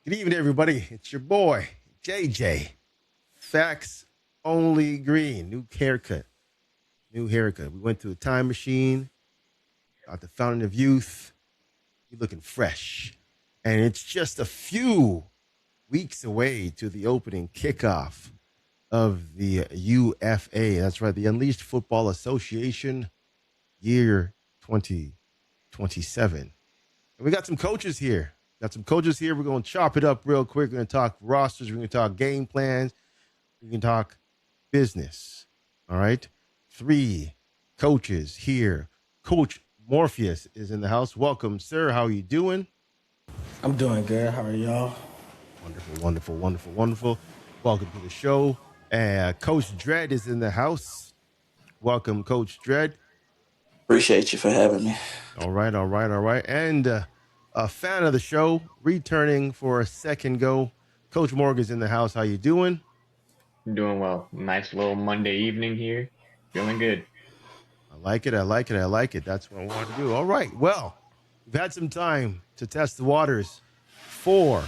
Good evening, everybody. It's your boy, JJ. Facts Only Green. New haircut. We went to a time machine, got the fountain of youth. You're looking fresh. And it's just a few weeks away to the opening kickoff of the UFA. That's right, the Unleashed Football Association, year 2027. And we got some coaches here. We're going to chop it up real quick. We're going to talk rosters. We're going to talk game plans. We can talk business. All right. 3 coaches here. Coach Meauxpheus is in the house. Welcome, sir. How are you doing? I'm doing good. How are y'all? Wonderful. Welcome to the show. Coach Dredd is in the house. Welcome, Coach Dredd. Appreciate you for having me. All right. And a fan of the show, returning for a second go. Coach Morgan's in the house. How you doing? I'm doing well. Nice little Monday evening here. Feeling good. I like it. That's what I want to do. All right. Well, we've had some time to test the waters for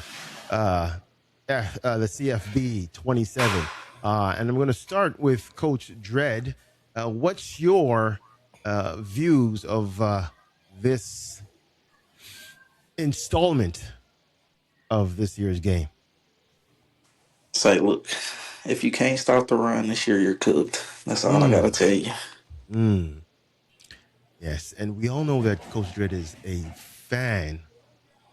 the CFB 27. And I'm going to start with Coach Dredd. What's your views of this installment of this year's game? Say, look, if you can't stop the run this year, you're cooked. That's all I got to tell you. Yes, and we all know that Coach Dredd is a fan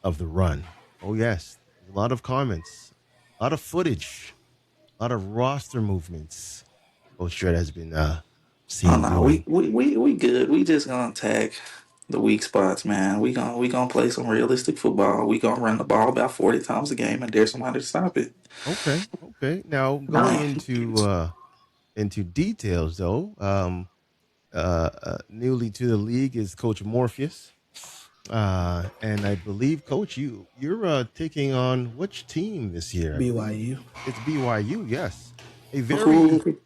of the run. Oh, yes. A lot of comments, a lot of footage, a lot of roster movements Coach Dredd has been seen. Oh no, we good. We just gonna attack the weak spots, man. We gonna play some realistic football. We gonna run the ball about 40 times a game and dare somebody to stop it. Okay. Now going into details though. Newly to the league is Coach Meauxpheus. And I believe, Coach, you're taking on which team this year? BYU. It's BYU, yes. A very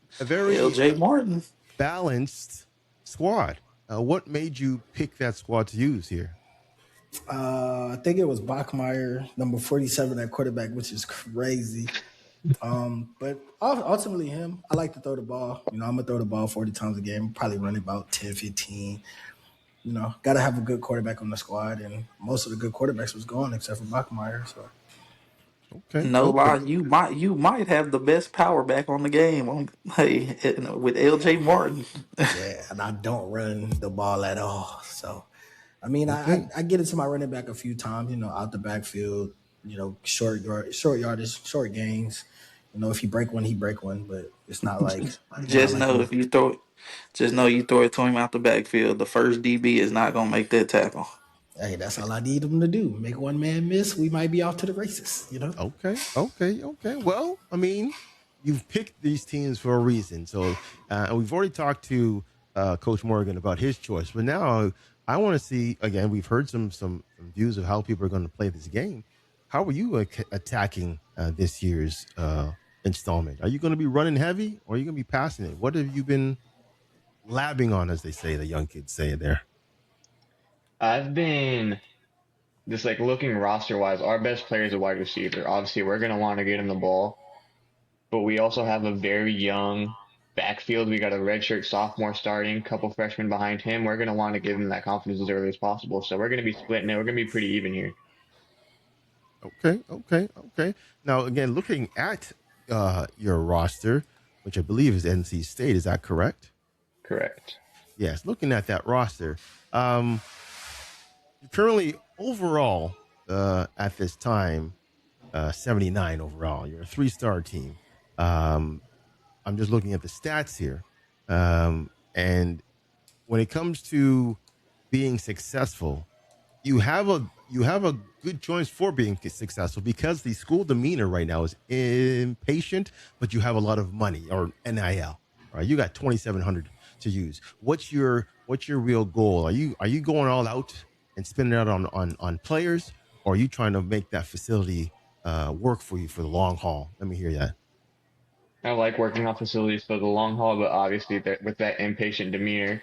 LJ Martin balanced squad. What made you pick that squad to use here? I think it was Bachmeyer, number 47 at quarterback, which is crazy. But ultimately him. I like to throw the ball. I'm going to throw the ball 40 times a game, probably run about 10, 15. Got to have a good quarterback on the squad, and most of the good quarterbacks was gone except for Bachmeyer. So, lie, you might have the best power back on the game. With LJ Martin. yeah, and I don't run the ball at all. So, I mean, I get into my running back a few times. Out the backfield. Short yardage, short gains. If he break one, he break one, but it's not like just know if you throw it. Just know you throw it to him out the backfield. The first DB is not gonna make that tackle. Hey, that's all I need him to do. Make one man miss. We might be off to the races. Okay. Well, I mean, you've picked these teams for a reason. So we've already talked to Coach Morgan about his choice, but now I want to see again. We've heard some views of how people are going to play this game. How are you attacking this year's installment? Are you going to be running heavy, or are you going to be passing it? What have you been labbing on, as they say, the young kids say there? I've been just looking roster wise. Our best player is a wide receiver. Obviously, we're gonna want to get him the ball, but we also have a very young backfield. We got a redshirt sophomore starting, couple freshmen behind him. We're gonna want to give him that confidence as early as possible. So we're gonna be splitting it. We're gonna be pretty even here. Okay. Now, again, looking at your roster, which I believe is NC State, is that correct? Correct. Yes, looking at that roster, you're currently overall at this time 79 overall. You're a 3-star team. I'm just looking at the stats here, and when it comes to being successful, you have a good choice for being successful because the school demeanor right now is impatient, but you have a lot of money or NIL. Right, you got 2,700 to use. What's your real goal? Are you going all out and spending it on players, or are you trying to make that facility work for you for the long haul? Let me hear that. I like working on facilities for the long haul, but obviously with that impatient demeanor,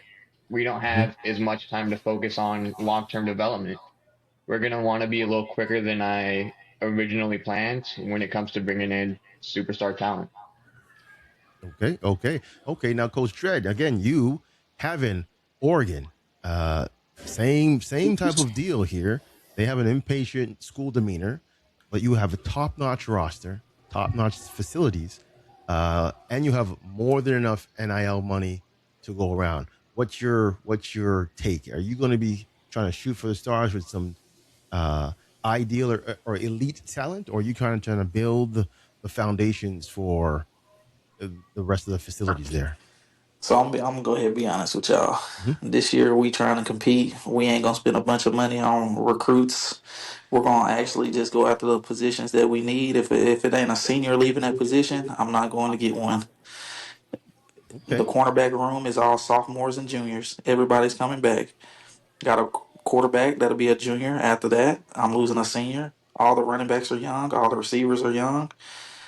we don't have as much time to focus on long-term development. We're going to want to be a little quicker than I originally planned when it comes to bringing in superstar talent. Okay. Now, Coach Dredd, again, you having Oregon, uh, same type of deal here. They have an impatient school demeanor, but you have a top-notch roster, top-notch facilities, and you have more than enough NIL money to go around. What's your take? Are you going to be trying to shoot for the stars with some uh, ideal or elite talent, or are you kind of trying to build the foundations for the rest of the facilities there? So I'm gonna go ahead and be honest with y'all. Hmm. This year we trying to compete. We ain't gonna spend a bunch of money on recruits. We're gonna actually just go after the positions that we need. If it ain't a senior leaving that position, I'm not going to get one. The Okay. cornerback room is all sophomores and juniors. Everybody's coming back. Got a quarterback that'll be a junior. After that, I'm losing a senior. All the running backs are young. All the receivers are young.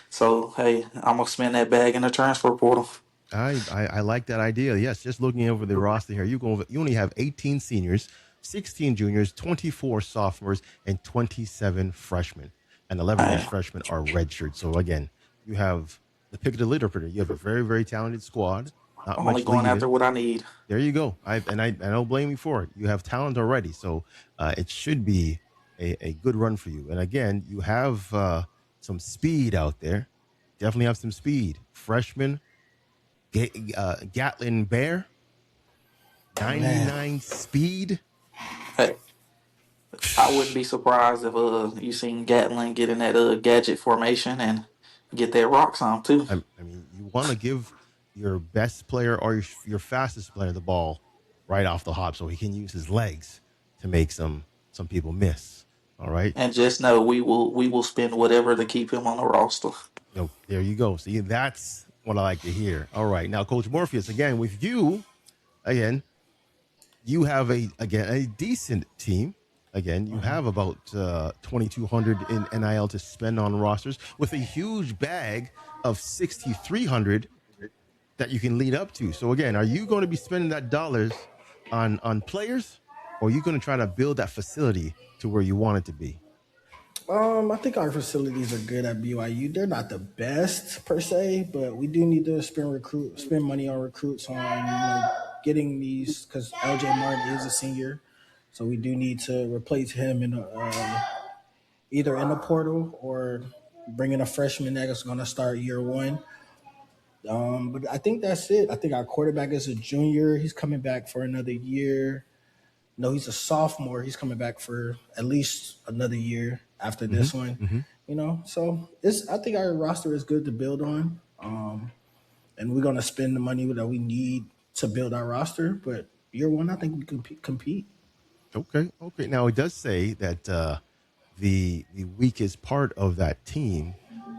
So hey, I'm gonna spend that bag in the transfer portal. I like that idea. Yes, just looking over the roster here, you only have 18 seniors, 16 juniors, 24 sophomores, and 27 freshmen. And 11 of those Hey, freshmen are redshirts. So again, you have the pick of the litter. You have a very, very talented squad. Not I'm only much going after leaving. what I need. There you go. I don't blame you for it. You have talent already, so it should be a good run for you. And again, you have some speed out there. Definitely have some speed. Freshman Gatlin Bear, Man, 99 speed. Hey, I wouldn't be surprised if you seen Gatlin get in that gadget formation and get that rock on too. I mean, you want to give your best player or your fastest player the ball right off the hop, so he can use his legs to make some people miss. All right. And just know we will spend whatever to keep him on the roster. There you go. See, that's what I like to hear. All right. Now, Coach Morpheus, again, with you, again, you have a decent team. Again, you have about 2,200 in NIL to spend on rosters with a huge bag of 6,300 that you can lead up to. So again, are you going to be spending that dollars on players, or are you going to try to build that facility to where you want it to be? I think our facilities are good at BYU. They're not the best per se, but we do need to spend money on recruits on getting these because LJ Martin is a senior, so we do need to replace him in either in the portal or bring in a freshman that's going to start year one. But I think that's it. I think our quarterback is a junior. He's coming back for another year. No, he's a sophomore. He's coming back for at least another year after Mm-hmm. this one. Mm-hmm. So it's. I think our roster is good to build on, and we're gonna spend the money that we need to build our roster. But year one, I think we can compete. Okay. Now it does say that the weakest part of that team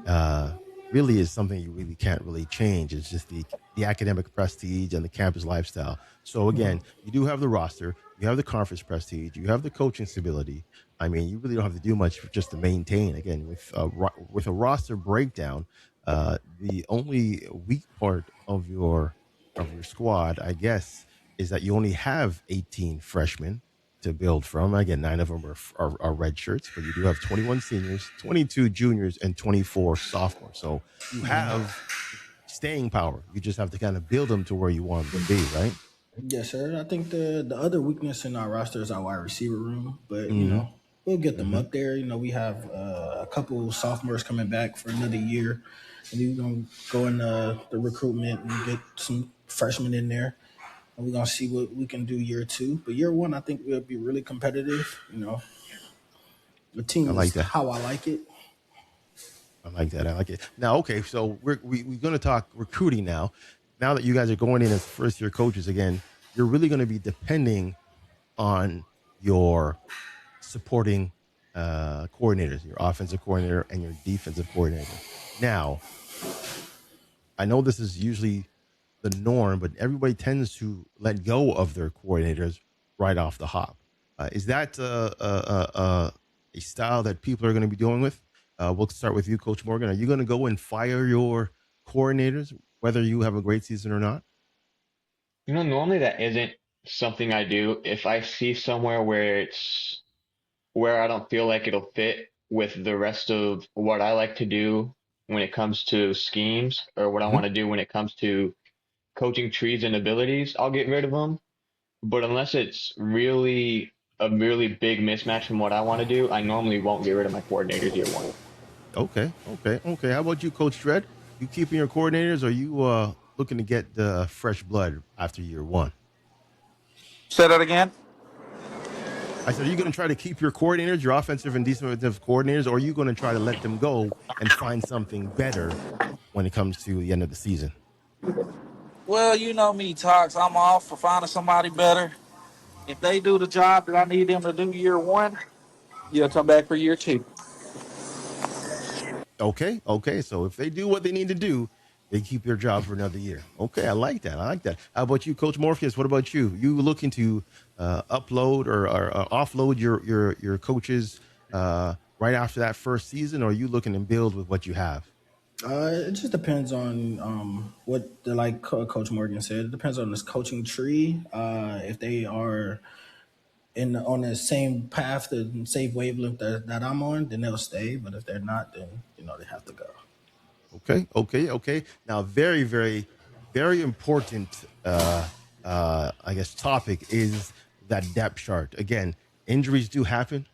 uh, really is something you really can't really change. It's just the academic prestige and the campus lifestyle. So again, you do have the roster, you have the conference prestige, you have the coaching stability. I mean, you really don't have to do much just to maintain. Again, with a roster breakdown, the only weak part of your squad, I guess, is that you only have 18 freshmen to build from. Again, 9 of them are red shirts, but you do have 21 seniors, 22 juniors, and 24 sophomores. So you have staying power. You just have to kind of build them to where you want them to be, right? Yes, sir. I think the other weakness in our roster is our wide receiver room, but Mm-hmm. we'll get them Mm-hmm. up there. We have a couple sophomores coming back for another year, and we're gonna go in the recruitment and get some freshmen in there, and we're gonna see what we can do year two. But year one, I think we'll be really competitive. The I team like is that. how I like it. I like that. I like it. Now, okay, so we're going to talk recruiting now. Now that you guys are going in as first year coaches again, you're really going to be depending on your supporting coordinators, your offensive coordinator and your defensive coordinator. Now, I know this is usually the norm, but everybody tends to let go of their coordinators right off the hop. Is that a style that people are going to be dealing with? We'll start with you, Coach Morgan. Are you going to go and fire your coordinators, whether you have a great season or not? Normally that isn't something I do. If I see somewhere where I don't feel like it'll fit with the rest of what I like to do when it comes to schemes or what I Mhm. want to do when it comes to coaching trees and abilities, I'll get rid of them. But unless it's really a really big mismatch from what I want to do, I normally won't get rid of my coordinators year one. Okay, okay, okay. How about you, Coach Dredd? You keeping your coordinators, or you looking to get fresh blood after year one? Say that again. I said, are you going to try to keep your coordinators, your offensive and defensive coordinators, or are you going to try to let them go and find something better when it comes to the end of the season? Well, you know me, Tox. I'm off for finding somebody better. If they do the job that I need them to do year one, you'll come back for year two. Okay, okay. So if they do what they need to do, they keep their job for another year. Okay, I like that. I like that. How about you, Coach Morpheus? What about you? You looking to upload or offload your coaches right after that first season, or are you looking to build with what you have? It just depends on what the like Coach Morgan said. It depends on this coaching tree. If they are on the same path, the same wavelength that I'm on, then they'll stay. But if they're not, then they have to go. Okay, okay, okay. Now, very, very, very important, I guess, topic is that depth chart. Again, injuries do happen.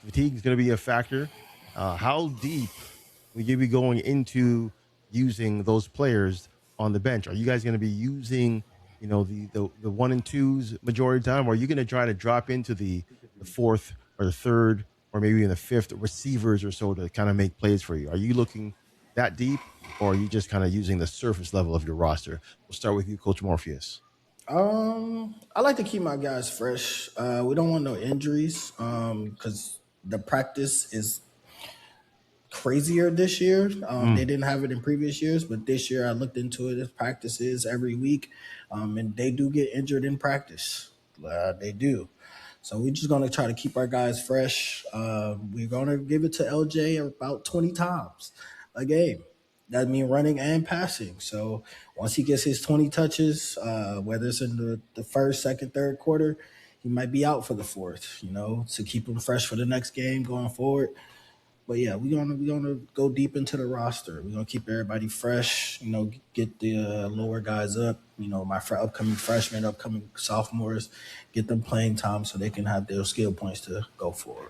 Fatigue is going to be a factor. How deep will you be going into using those players on the bench? Are you guys going to be using, the one and twos majority of the time, or are you going to try to drop into the fourth or the third or maybe in the fifth receivers or so to kind of make plays for you? Are you looking that deep, or are you just kind of using the surface level of your roster? We'll start with you, Coach Morpheus. I like to keep my guys fresh. We don't want no injuries because the practice is crazier this year. They Mm, didn't have it in previous years, but this year I looked into it. It's practices every week, and they do get injured in practice. They do. So we're just gonna try to keep our guys fresh. We're gonna give it to LJ about 20 times a game. That means running and passing. So once he gets his 20 touches, whether it's in the first, second, third quarter, he might be out for the fourth. To keep him fresh for the next game going forward. But yeah, we're gonna go deep into the roster. We're gonna keep everybody fresh. Get the lower guys up. My upcoming freshmen, upcoming sophomores, get them playing time so they can have their skill points to go forward.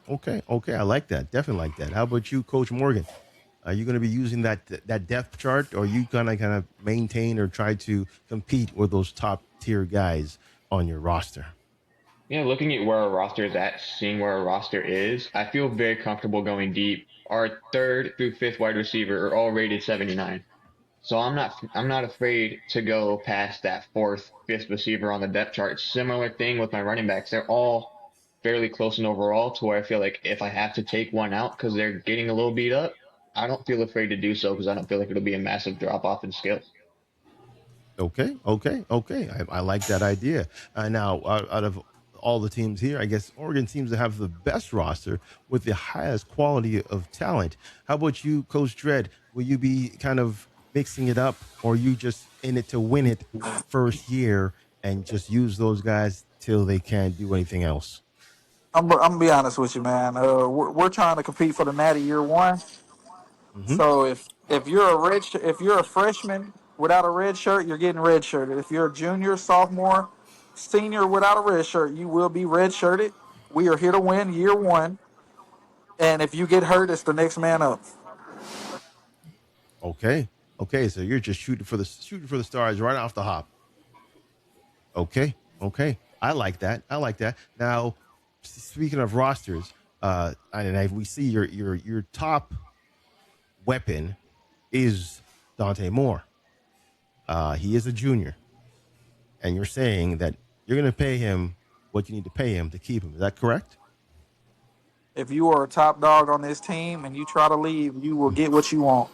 okay, okay. I like that. Definitely like that. How about you, Coach Morgan? Are you going to be using that depth chart, or are you gonna kind of maintain or try to compete with those top tier guys on your roster? Yeah, looking at where our roster is at, seeing where our roster is, I feel very comfortable going deep. Our third through fifth wide receiver are all rated 79. So I'm not afraid to go past that fourth, fifth receiver on the depth chart. Similar thing with my running backs. They're all fairly close in overall to where I feel like if I have to take one out because they're getting a little beat up, I don't feel afraid to do so because I don't feel like it'll be a massive drop off in skills. Okay, okay, okay. I like that idea. Now, out of all the teams here, I guess Oregon seems to have the best roster with the highest quality of talent. How about you, Coach Dredd? Will you be kind of mixing it up, or you just in it to win it first year and just use those guys till they can't do anything else? I'm gonna be honest with you, man. We're trying to compete for the Natty year one. Hmm. So if you're a freshman without a red shirt, you're getting red shirted. If you're a junior, sophomore, senior without a red shirt, you will be red shirted. We are here to win year one, and if you get hurt, it's the next man up. Okay, okay. So you're just shooting for the stars right off the hop. Okay. Okay. I like that. I like that. Now, speaking of rosters, we see your top weapon is Dante Moore. He is a junior, and you're saying that you're going to pay him what you need to pay him to keep him. Is that correct? If you are a top dog on this team and you try to leave, you will get what you want.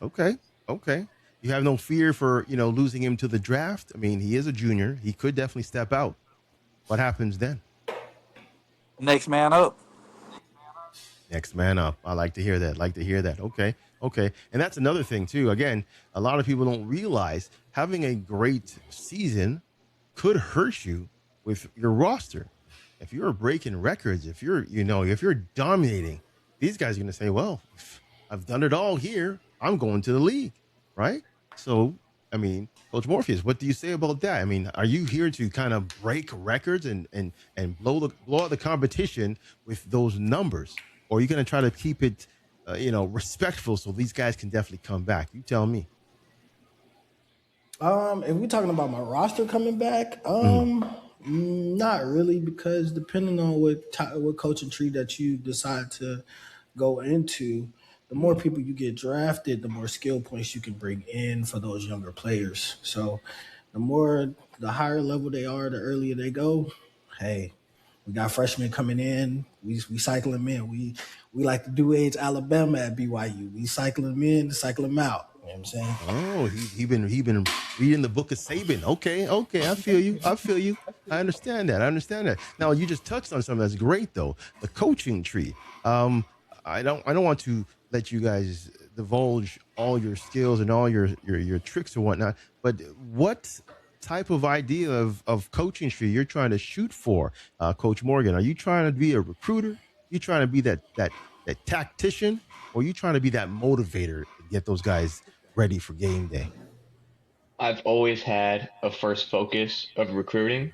Okay. Okay. You have no fear for losing him to the draft. I mean, he is a junior. He could definitely step out. What happens then? Next man up. Next man up. I like to hear that. Like to hear that. Okay. Okay. And that's another thing, too. Again, a lot of people don't realize having a great season could hurt you with your roster. if you're breaking records, if you're dominating, these guys are going to say, well, I've done it all here. I'm going to the league, right? So, I mean, Coach Morpheus, what do you say about that? I mean, are you here to kind of break records and blow out the competition with those numbers, or are you going to try to keep it, respectful so these guys can definitely come back? You tell me. If we're talking about my roster coming back, Mm-hmm. not really, because depending on what coaching tree that you decide to go into, the more people you get drafted, the more skill points you can bring in for those younger players. So, the higher level they are, the earlier they go. Hey, we got freshmen coming in. We cycle them in. We like to do age Alabama at BYU. We cycle them in, cycle them out. You know what I'm saying? Oh, he been reading the book of Saban. Okay, I feel you. I understand that. Now you just touched on something that's great though. The coaching tree. I don't want to let you guys divulge all your skills and all your tricks and whatnot. But what type of idea of coaching tree you're trying to shoot for, Coach Morgan? Are you trying to be a recruiter? You trying to be that tactician, or are you trying to be that motivator to get those guys ready for game day? I've always had a first focus of recruiting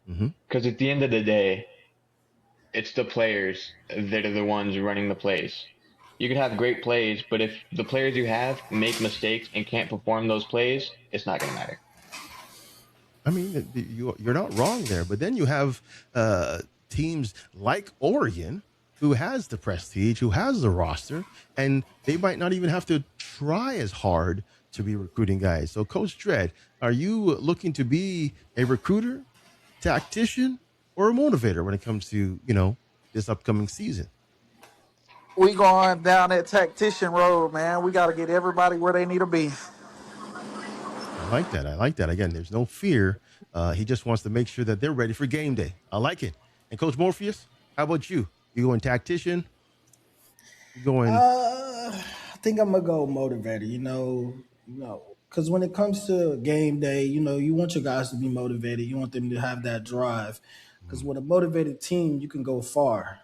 Mm-hmm. because at the end of the day, it's the players that are the ones running the plays. You can have great plays, but if the players you have make mistakes and can't perform those plays, it's not going to matter. I mean, you're not wrong there. But then you have teams like Oregon, who has the prestige, who has the roster, and they might not even have to try as hard to be recruiting guys. So, Coach Dredd, are you looking to be a recruiter, tactician, or a motivator when it comes to this upcoming season? We going down that tactician road, man. We got to get everybody where they need to be. I like that. Again, there's no fear. He just wants to make sure that they're ready for game day. I like it. And Coach Morpheus, how about you? You going tactician? You going? I think I'm gonna go motivator. Because when it comes to game day, you want your guys to be motivated. You want them to have that drive. Because with a motivated team, you can go far.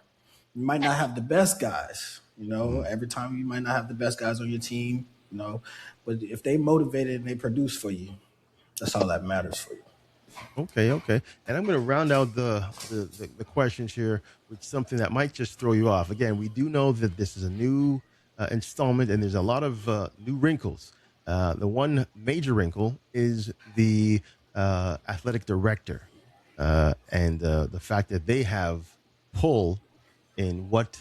You might not have the best guys. Mm-hmm. Every time you might not have the best guys on your team. But if they motivated and they produce for you, that's all that matters for you. Okay. And I'm going to round out the questions here with something that might just throw you off. Again, we do know that this is a new installment, and there's a lot of new wrinkles. The one major wrinkle is the athletic director, and the fact that they have pull in what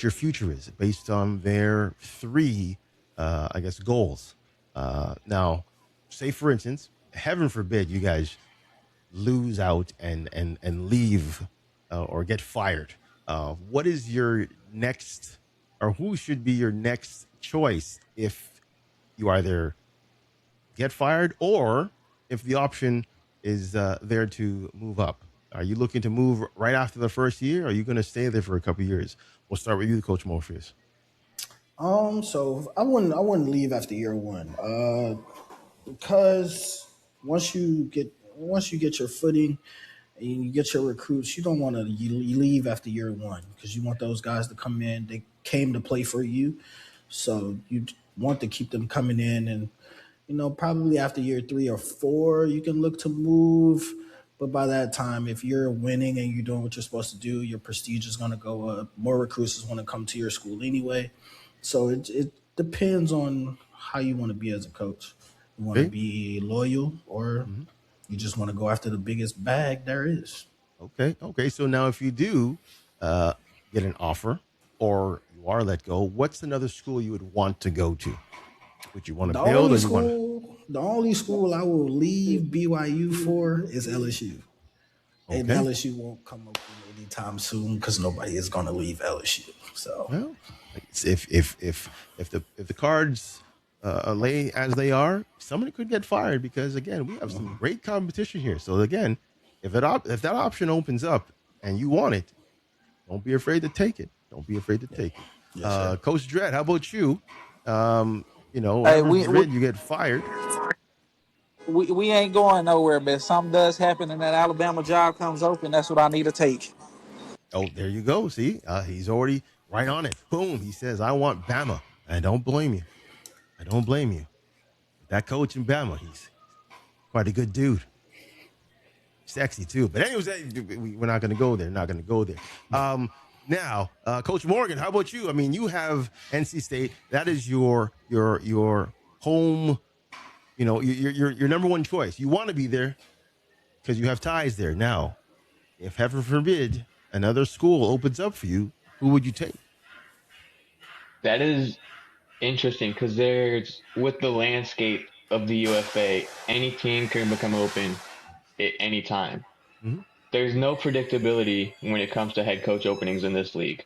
your future is based on their three, goals. Now, say for instance, heaven forbid you guys lose out and leave or get fired. What is your next, or who should be your next choice if you either get fired or if the option is there to move up? Are you looking to move right after the first year? Or are you going to stay there for a couple of years? We'll start with you, Coach Morpheus. So I wouldn't leave after year one. Because once you get your footing and you get your recruits, you don't want to you leave after year one, because you want those guys to come in. They came to play for you, so you want to keep them coming in. And probably after year 3 or 4, you can look to move. But by that time, if you're winning and you're doing what you're supposed to do, your prestige is going to go up. More recruits is going to come to your school anyway. So it depends on how you want to be as a coach. You want to Okay. be loyal, or Mhm. you just want to go after the biggest bag there is. Okay. So now, if you do uh, get an offer or you are let go, what's another school you would want to go to? Would you want to The build, only or you want to? school, the only school I will leave BYU for is LSU, and Okay. LSU won't come up anytime soon because nobody is going to leave LSU. So Well, if the cards lay as they are, somebody could get fired because again, we have some great competition here. So again, if that option opens up and you want it, don't be afraid to take it. Don't be afraid to take it. yes, sir. Coach Dredd, how about you? Hey, Heaven we forbid you get fired. we ain't going nowhere, but if something does happen and that Alabama job comes open, that's what I need to take. Oh, there you go. See, he's already right on it. Boom. He says, I want Bama. I don't blame you. I don't blame you. That coach in Bama, he's quite a good dude. Sexy too. But anyways, we're not going to go there. Not going to go there. Now, Coach Morgan, how about you? I mean, you have NC State. That is your home. You know, your number one choice. You want to be there because you have ties there. Now, if heaven forbid another school opens up for you, who would you take? That is interesting because there's with the landscape of the UFA, any team can become open at any time. Mm-hmm. There's no predictability when it comes to head coach openings in this league.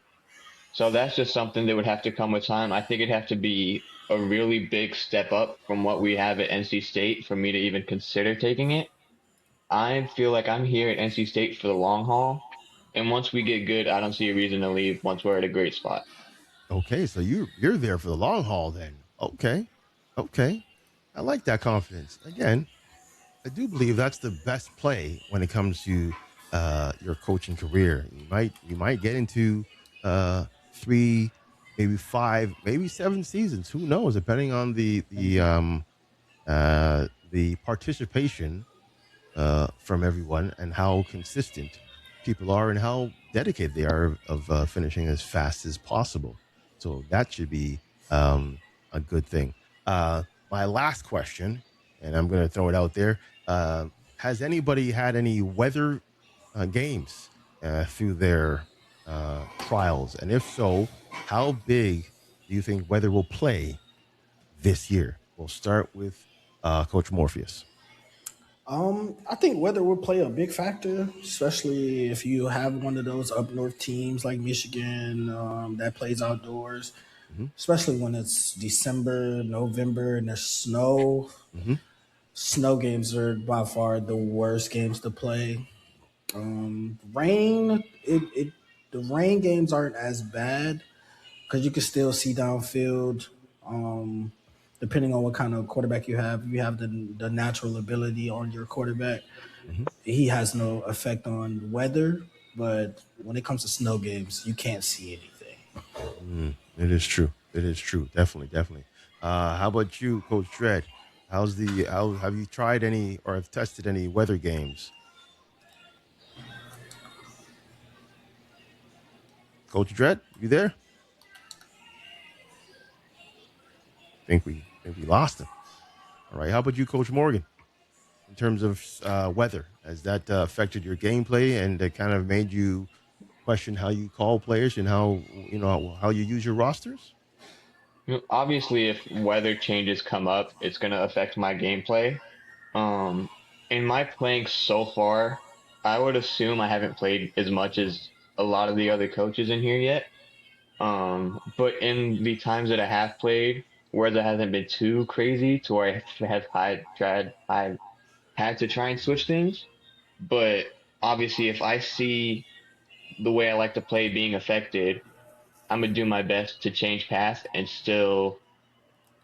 So that's just something that would have to come with time. I think it'd have to be a really big step up from what we have at NC State for me to even consider taking it. I feel like I'm here at NC State for the long haul. And once we get good, I don't see a reason to leave once we're at a great spot. Okay, so you're there for the long haul then. Okay. I like that confidence. Again, I do believe that's the best play when it comes to your coaching career. You might get into 3, maybe 5, maybe 7 seasons. Who knows? Depending on the participation from everyone and how consistent people are and how dedicated they are of finishing as fast as possible. So that should be a good thing. My last question, and I'm going to throw it out there. Has anybody had any weather games through their trials? And if so, how big do you think weather will play this year? We'll start with Coach Meauxpheus. I think weather will play a big factor, especially if you have one of those up north teams like Michigan that plays outdoors, Mm-hmm. especially when it's December, November, and there's snow. Mm-hmm. Snow games are by far the worst games to play. Rain, the rain games aren't as bad because you can still see downfield. Depending on what kind of quarterback you have, if you have the natural ability on your quarterback, Mm-hmm. he has no effect on weather. But when it comes to snow games, you can't see anything. It is true. It is true. Definitely. How about you, Coach Dredd? How have you tried any or have tested any weather games? Coach Dredd, you there? Think we lost him. All right. How about you, Coach Morgan? In terms of weather, has that affected your gameplay and it kind of made you question how you call players and how you use your rosters? Obviously, if weather changes come up, it's going to affect my gameplay. Um, in my playing so far, I would assume I haven't played as much as a lot of the other coaches in here yet. But in the times that I have played, weather hasn't been too crazy to where I had to try and switch things. But obviously, if I see the way I like to play being affected, I'm gonna do my best to change path and still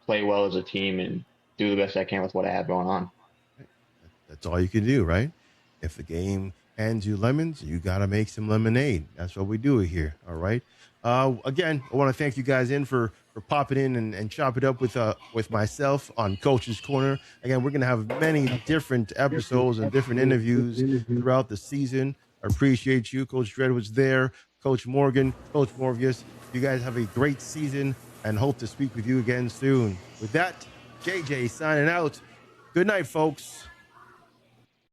play well as a team and do the best I can with what I have going on. That's all you can do, right? If the game hands you lemons, you got to make some lemonade. That's what we do here. All right. Again, I want to thank you guys for popping in and chop it up with myself on Coach's Corner. Again, we're going to have many different episodes and different interviews throughout the season. I appreciate you. Coach Dredd was there. Coach Morgan, Coach Morpheus. You guys have a great season and hope to speak with you again soon. With that, JJ signing out. Good night, folks.